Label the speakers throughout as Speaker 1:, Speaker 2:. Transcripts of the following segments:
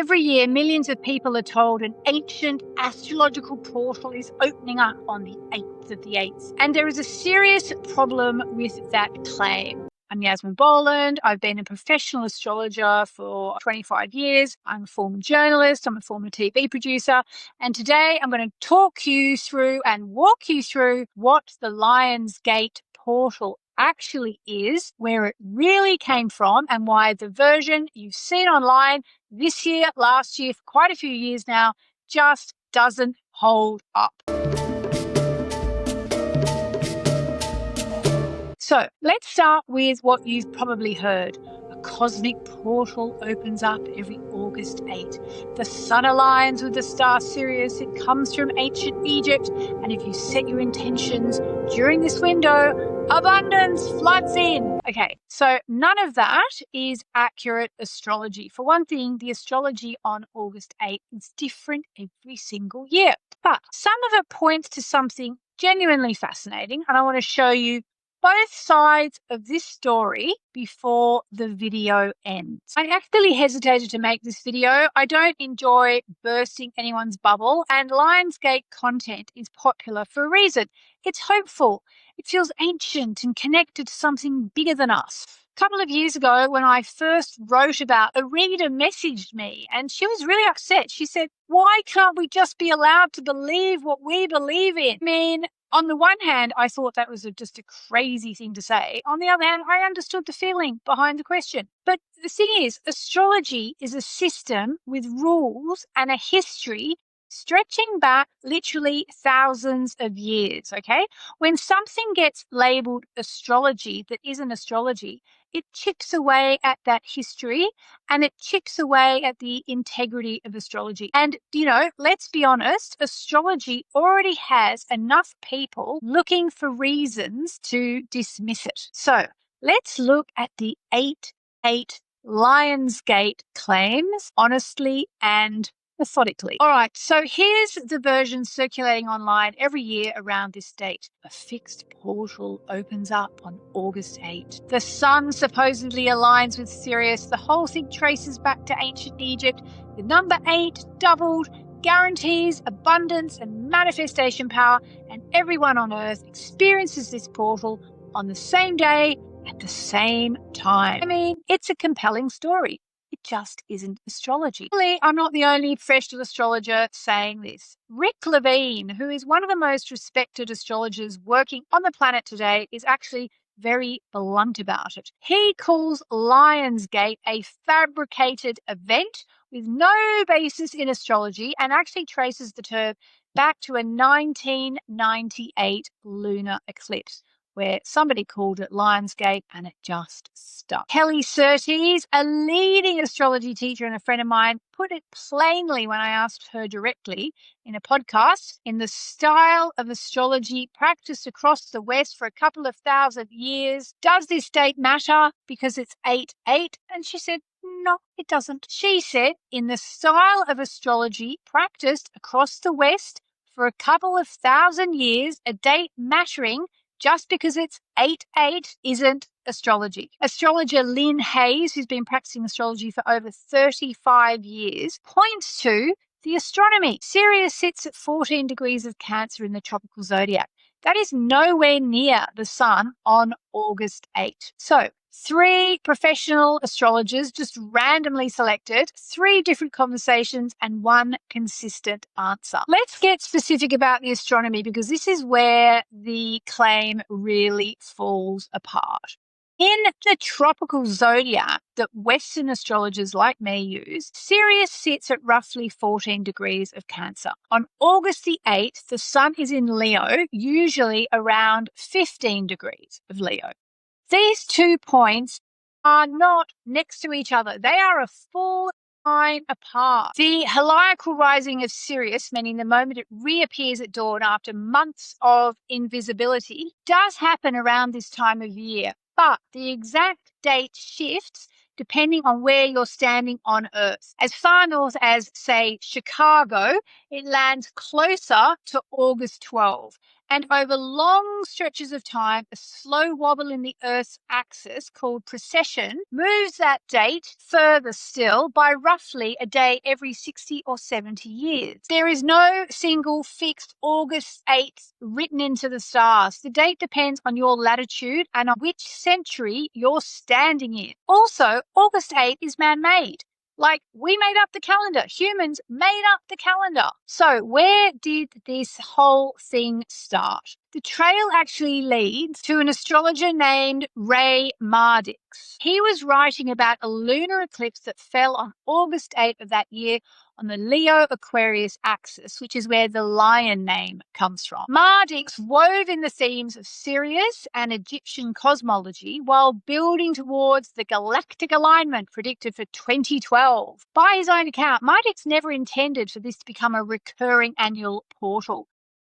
Speaker 1: Every year, millions of people are told an ancient astrological portal is opening up on the 8th of the 8th. And there is a serious problem with that claim. I'm Yasmin Boland. I've been a professional astrologer for 25 years. I'm a former journalist. I'm a former TV producer. And today I'm going to talk you through and walk you through what the Lion's Gate portal actually is, where it really came from, and why the version you've seen online this year, last year, for quite a few years now, just doesn't hold up. So let's start with what you've probably heard. A cosmic portal opens up every August 8. The sun aligns with the star Sirius. It comes from ancient Egypt. And if you set your intentions during this window, abundance floods in. Okay, so none of that is accurate astrology. For one thing, the astrology on August 8 is different every single year. But some of it points to something genuinely fascinating, and I want to show you both sides of this story before the video ends. I actually hesitated to make this video. I don't enjoy bursting anyone's bubble, and Lionsgate content is popular for a reason. It's hopeful. It feels ancient and connected to something bigger than us. A couple of years ago, when I first wrote about, a reader messaged me and she was really upset. She said, "Why can't we just be allowed to believe what we believe in?" I mean, on the one hand, I thought that was just a crazy thing to say. On the other hand, I understood the feeling behind the question. But the thing is, astrology is a system with rules and a history stretching back literally thousands of years, okay? When something gets labeled astrology that isn't astrology, it chips away at that history and it chips away at the integrity of astrology. And, let's be honest, astrology already has enough people looking for reasons to dismiss it. So let's look at the 8 Lionsgate claims honestly and methodically. All right, so here's the version circulating online every year around this date. A fixed portal opens up on August 8. The sun supposedly aligns with Sirius. The whole thing traces back to ancient Egypt. The number 8 doubled guarantees abundance and manifestation power, and everyone on Earth experiences this portal on the same day at the same time. I mean, it's a compelling story. It just isn't astrology. Really, I'm not the only professional astrologer saying this. Rick Levine, who is one of the most respected astrologers working on the planet today, is actually very blunt about it. He calls Lionsgate a fabricated event with no basis in astrology and actually traces the term back to a 1998 lunar eclipse, where somebody called it Lionsgate and it just stuck. Kelly Surtees, a leading astrology teacher and a friend of mine, put it plainly when I asked her directly in a podcast, in the style of astrology practiced across the West for a couple of thousand years. Does this date matter because it's 8/8? And she said, no, it doesn't. She said, in the style of astrology practiced across the West for a couple of thousand years, a date mattering just because it's 8/8 isn't astrology. Astrologer Lynn Hayes, who's been practicing astrology for over 35 years, points to the astronomy. Sirius sits at 14 degrees of Cancer in the tropical zodiac. That is nowhere near the sun on August 8. So 3 professional astrologers just randomly selected 3 different conversations and 1 consistent answer. Let's get specific about the astronomy because this is where the claim really falls apart. In the tropical zodiac that Western astrologers like me use, Sirius sits at roughly 14 degrees of Cancer. On August the 8th, the sun is in Leo, usually around 15 degrees of Leo. These 2 points are not next to each other. They are a full line apart. The heliacal rising of Sirius, meaning the moment it reappears at dawn after months of invisibility, does happen around this time of year. But the exact date shifts depending on where you're standing on Earth. As far north as, say, Chicago, it lands closer to August 12. And over long stretches of time, a slow wobble in the Earth's axis called precession moves that date further still by roughly a day every 60 or 70 years. There is no single fixed August 8th written into the stars. The date depends on your latitude and on which century you're standing in. Also, August 8th is man-made. Like, we made up the calendar. Humans made up the calendar. So where did this whole thing start? The trail actually leads to an astrologer named Ray Mardix. He was writing about a lunar eclipse that fell on August 8th of that year on the Leo-Aquarius axis, which is where the lion name comes from. Mardix wove in the themes of Sirius and Egyptian cosmology while building towards the galactic alignment predicted for 2012. By his own account, Mardix never intended for this to become a recurring annual portal.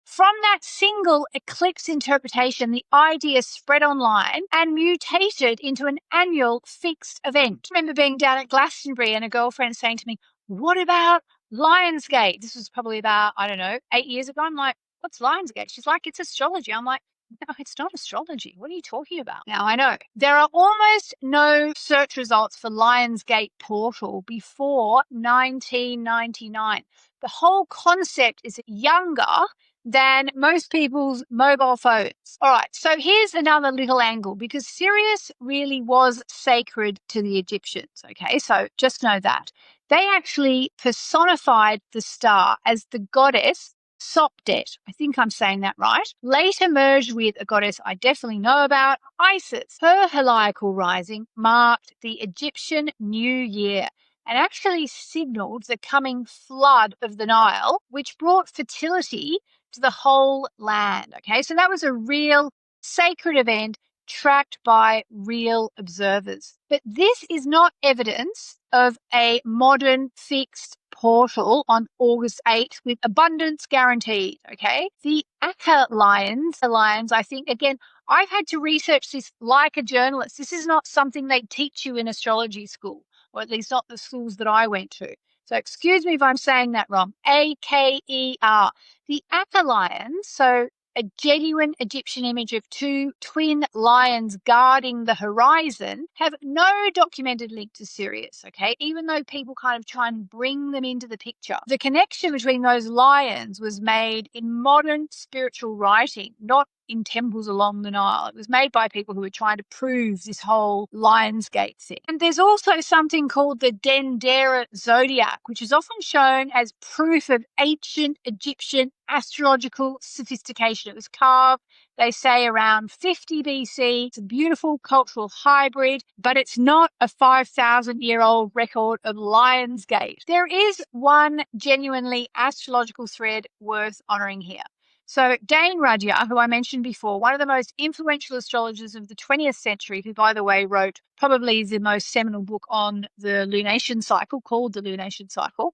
Speaker 1: From that single eclipse interpretation, the idea spread online and mutated into an annual fixed event. I remember being down at Glastonbury and a girlfriend saying to me, "What about Lionsgate?" This was probably about, 8 years ago. I'm like, "What's Lionsgate?" She's like, "It's astrology." I'm like, "No, it's not astrology. What are you talking about?" Now, I know there are almost no search results for Lionsgate portal before 1999. The whole concept is younger than most people's mobile phones. All right, so here's another little angle, because Sirius really was sacred to the Egyptians, okay? So just know that. They actually personified the star as the goddess Sopdet. I think I'm saying that right. Later merged with a goddess I definitely know about, Isis. Her heliacal rising marked the Egyptian New Year and actually signaled the coming flood of the Nile, which brought fertility to the whole land. Okay, so that was a real sacred event tracked by real observers. But this is not evidence of a modern fixed portal on August 8th with abundance guaranteed. Okay, the Akka lions, I think, again, I've had to research this like a journalist. This is not something they teach you in astrology school, or at least not the schools that I went to. So excuse me if I'm saying that wrong. Aker. The Akka lions, so a genuine Egyptian image of two twin lions guarding the horizon, have no documented link to Sirius, okay? Even though people kind of try and bring them into the picture. The connection between those lions was made in modern spiritual writing, not in temples along the Nile. It was made by people who were trying to prove this whole Lionsgate thing. And there's also something called the Dendera zodiac, which is often shown as proof of ancient Egyptian astrological sophistication. It was carved, they say, around 50 BC. It's a beautiful cultural hybrid, but it's not a 5,000-year-old record of Lionsgate. There is one genuinely astrological thread worth honouring here. So Dane Rudhyar, who I mentioned before, one of the most influential astrologers of the 20th century, who, by the way, wrote probably the most seminal book on the lunation cycle, called The Lunation Cycle.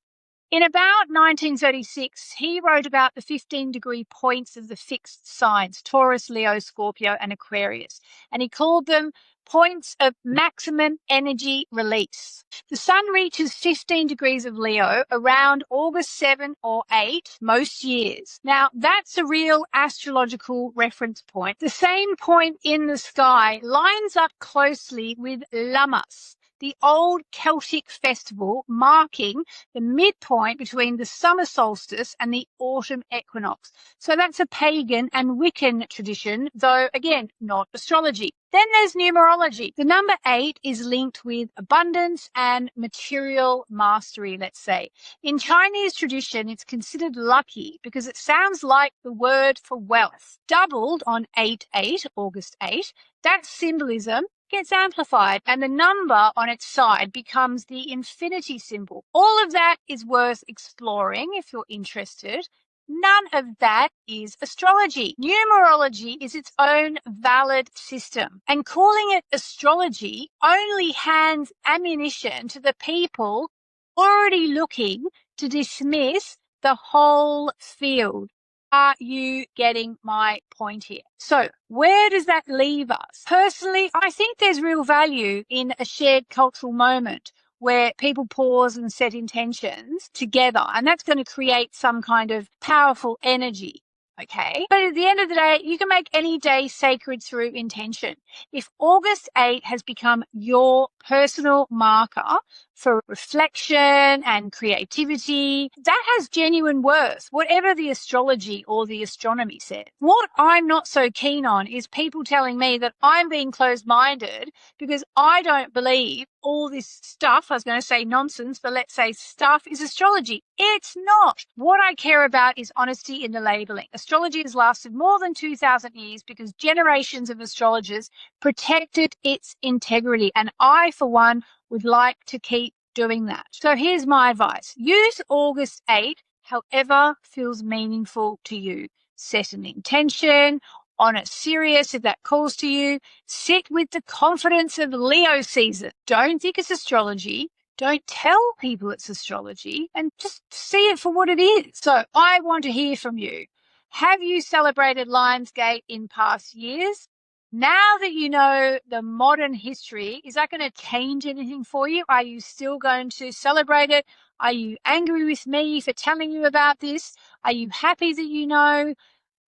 Speaker 1: In about 1936, he wrote about the 15-degree points of the fixed signs, Taurus, Leo, Scorpio, and Aquarius, and he called them points of maximum energy release. The sun reaches 15 degrees of Leo around August 7 or 8 most years. Now, that's a real astrological reference point. The same point in the sky lines up closely with Lammas, the old Celtic festival marking the midpoint between the summer solstice and the autumn equinox. So that's a pagan and Wiccan tradition, though, again, not astrology. Then there's numerology. The number 8 is linked with abundance and material mastery, let's say. In Chinese tradition, it's considered lucky because it sounds like the word for wealth. Doubled on 8/8, August 8, that symbolism gets amplified and the number on its side becomes the infinity symbol. All of that is worth exploring if you're interested. None of that is astrology. Numerology is its own valid system, and calling it astrology only hands ammunition to the people already looking to dismiss the whole field. Are you getting my point here? So where does that leave us? Personally, I think there's real value in a shared cultural moment where people pause and set intentions together, and that's going to create some kind of powerful energy. Okay. But at the end of the day, you can make any day sacred through intention. If August 8 has become your personal marker for reflection and creativity, that has genuine worth, whatever the astrology or the astronomy said. What I'm not so keen on is people telling me that I'm being closed-minded because I don't believe all this stuff, I was going to say nonsense, but let's say stuff, is astrology. It's not. What I care about is honesty in the labeling. Astrology has lasted more than 2,000 years because generations of astrologers protected its integrity. And I, for one, would like to keep doing that. So here's my advice. Use August 8 however feels meaningful to you. Set an intention on a Sirius if that calls to you. Sit with the confidence of Leo season. Don't think it's astrology. Don't tell people it's astrology, and just see it for what it is. So I want to hear from you. Have you celebrated Lionsgate in past years? Now that you know the modern history, is that going to change anything for you? Are you still going to celebrate it? Are you angry with me for telling you about this? Are you happy that you know?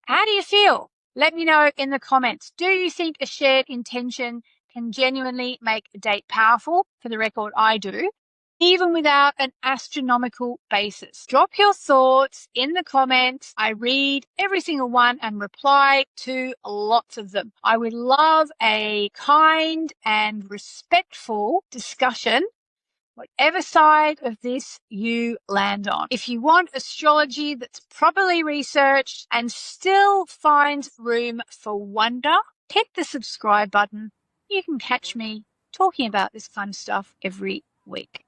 Speaker 1: How do you feel? Let me know in the comments. Do you think a shared intention can genuinely make a date powerful? For the record, I do, even without an astronomical basis. Drop your thoughts in the comments. I read every single one and reply to lots of them. I would love a kind and respectful discussion, whatever side of this you land on. If you want astrology that's properly researched and still finds room for wonder, hit the subscribe button. You can catch me talking about this kind of stuff every week.